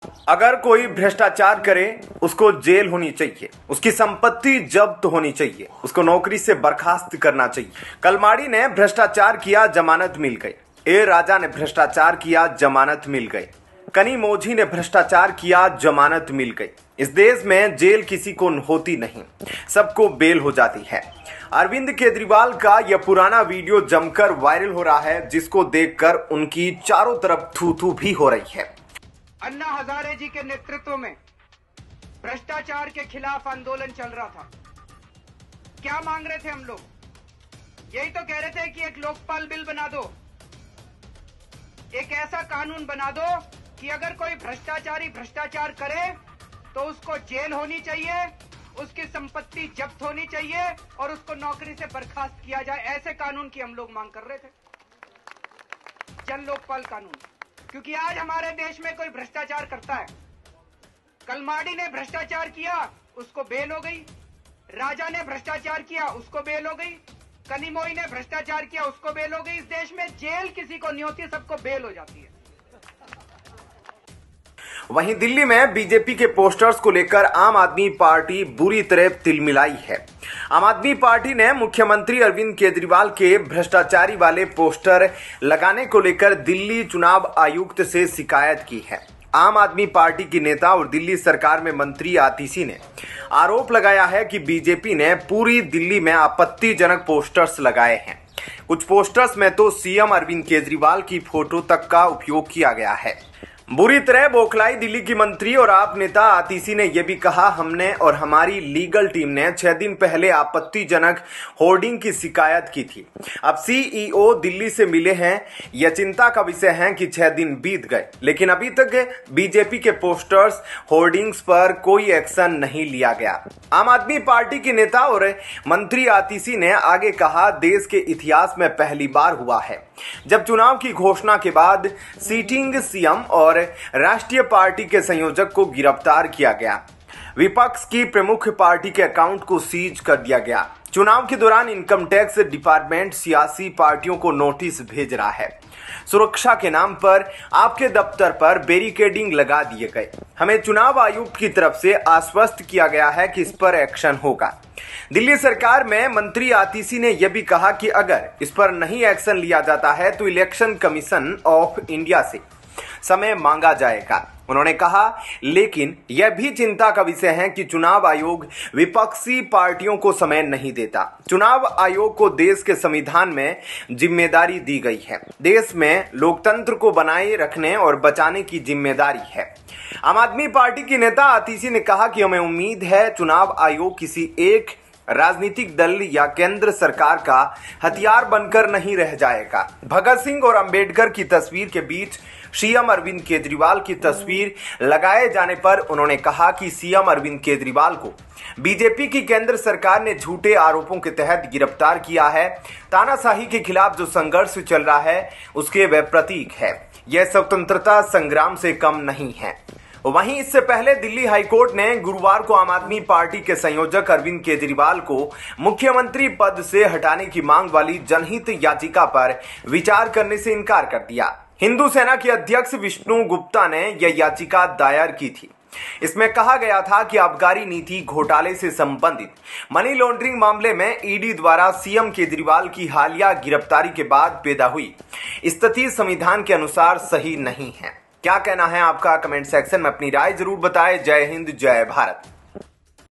अगर कोई भ्रष्टाचार करे उसको जेल होनी चाहिए, उसकी संपत्ति जब्त होनी चाहिए, उसको नौकरी से बर्खास्त करना चाहिए। कलमाड़ी ने भ्रष्टाचार किया, जमानत मिल गई। ए राजा ने भ्रष्टाचार किया, जमानत मिल गई। कनिमोझी ने भ्रष्टाचार किया, जमानत मिल गई। इस देश में जेल किसी को होती नहीं, सबको बेल हो जाती है। अरविंद केजरीवाल का यह पुराना वीडियो जमकर वायरल हो रहा है, जिसको देखकर उनकी चारों तरफ थू थू भी हो रही है। अन्ना हजारे जी के नेतृत्व में भ्रष्टाचार के खिलाफ आंदोलन चल रहा था। क्या मांग रहे थे हम लोग? यही तो कह रहे थे कि एक लोकपाल बिल बना दो, एक ऐसा कानून बना दो कि अगर कोई भ्रष्टाचारी भ्रष्टाचार करे तो उसको जेल होनी चाहिए, उसकी संपत्ति जब्त होनी चाहिए और उसको नौकरी से बर्खास्त किया जाए। ऐसे कानून की हम लोग मांग कर रहे थे, जन लोकपाल कानून। क्योंकि आज हमारे देश में कोई भ्रष्टाचार करता है, कलमाड़ी ने भ्रष्टाचार किया, उसको बेल हो गई। राजा ने भ्रष्टाचार किया, उसको बेल हो गई। कनिमोई ने भ्रष्टाचार किया, उसको बेल हो गई। इस देश में जेल किसी को नहीं होती, सबको बेल हो जाती है। वहीं दिल्ली में बीजेपी के पोस्टर्स को लेकर आम आदमी पार्टी बुरी तरह तिलमिलाई है। आम आदमी पार्टी ने मुख्यमंत्री अरविंद केजरीवाल के भ्रष्टाचारी वाले पोस्टर लगाने को लेकर दिल्ली चुनाव आयुक्त से शिकायत की है। आम आदमी पार्टी की नेता और दिल्ली सरकार में मंत्री आतिशी ने आरोप लगाया है कि बीजेपी ने पूरी दिल्ली में आपत्तिजनक पोस्टर्स लगाए हैं। कुछ पोस्टर्स में तो सीएम अरविंद केजरीवाल की फोटो तक का उपयोग किया गया है। बुरी तरह बौखलाई दिल्ली की मंत्री और आप नेता आतिशी ने यह भी कहा, हमने और हमारी लीगल टीम ने 6 दिन पहले आपत्तिजनक होर्डिंग की शिकायत की थी। अब सीईओ दिल्ली से मिले हैं। यह चिंता का विषय है कि 6 दिन बीत गए, लेकिन अभी तक बीजेपी के पोस्टर्स होर्डिंग्स पर कोई एक्शन नहीं लिया गया। आम आदमी पार्टी की नेता और मंत्री आतिशी ने आगे कहा, देश के इतिहास में पहली बार हुआ है जब चुनाव की घोषणा के बाद सिटिंग सीएम और राष्ट्रीय पार्टी के संयोजक को गिरफ्तार किया गया। विपक्ष की प्रमुख पार्टी के अकाउंट को सीज कर दिया गया। चुनाव के दौरान इनकम टैक्स डिपार्टमेंट सियासी पार्टियों को नोटिस भेज रहा है। सुरक्षा के नाम पर आपके दफ्तर पर बैरिकेडिंग लगा दिए गए। हमें चुनाव आयुक्त की तरफ से आश्वस्त किया गया है कि इस पर एक्शन होगा। दिल्ली सरकार में मंत्री आतिशी ने यह भी कहा कि अगर इस पर नहीं एक्शन लिया जाता है तो इलेक्शन कमीशन ऑफ इंडिया से समय मांगा जाएगा। उन्होंने कहा, लेकिन यह भी चिंता का विषय है कि चुनाव आयोग विपक्षी पार्टियों को समय नहीं देता। चुनाव आयोग को देश के संविधान में जिम्मेदारी दी गई है। देश में लोकतंत्र को बनाए रखने और बचाने की जिम्मेदारी है। आम आदमी पार्टी की नेता आतिशी ने कहा कि हमें उम्मीद है चुनाव आयोग किसी एक राजनीतिक दल या केंद्र सरकार का हथियार बनकर नहीं रह जाएगा। भगत सिंह और अंबेडकर की तस्वीर के बीच सीएम अरविंद केजरीवाल की तस्वीर लगाए जाने पर उन्होंने कहा कि सीएम अरविंद केजरीवाल को बीजेपी की केंद्र सरकार ने झूठे आरोपों के तहत गिरफ्तार किया है। तानाशाही के खिलाफ जो संघर्ष चल रहा है उसके वह प्रतीक है। यह स्वतंत्रता संग्राम से कम नहीं है। वहीं इससे पहले दिल्ली हाईकोर्ट ने गुरुवार को आम आदमी पार्टी के संयोजक अरविंद केजरीवाल को मुख्यमंत्री पद से हटाने की मांग वाली जनहित याचिका पर विचार करने से इनकार कर दिया। हिंदू सेना के अध्यक्ष विष्णु गुप्ता ने यह याचिका दायर की थी। इसमें कहा गया था कि आबकारी नीति घोटाले से संबंधित मनी लॉन्ड्रिंग मामले में ईडी द्वारा सीएम केजरीवाल की हालिया गिरफ्तारी के बाद पैदा हुई स्थिति संविधान के अनुसार सही नहीं है। क्या कहना है आपका? कमेंट सेक्शन में अपनी राय जरूर बताएं। जय हिंद, जय भारत।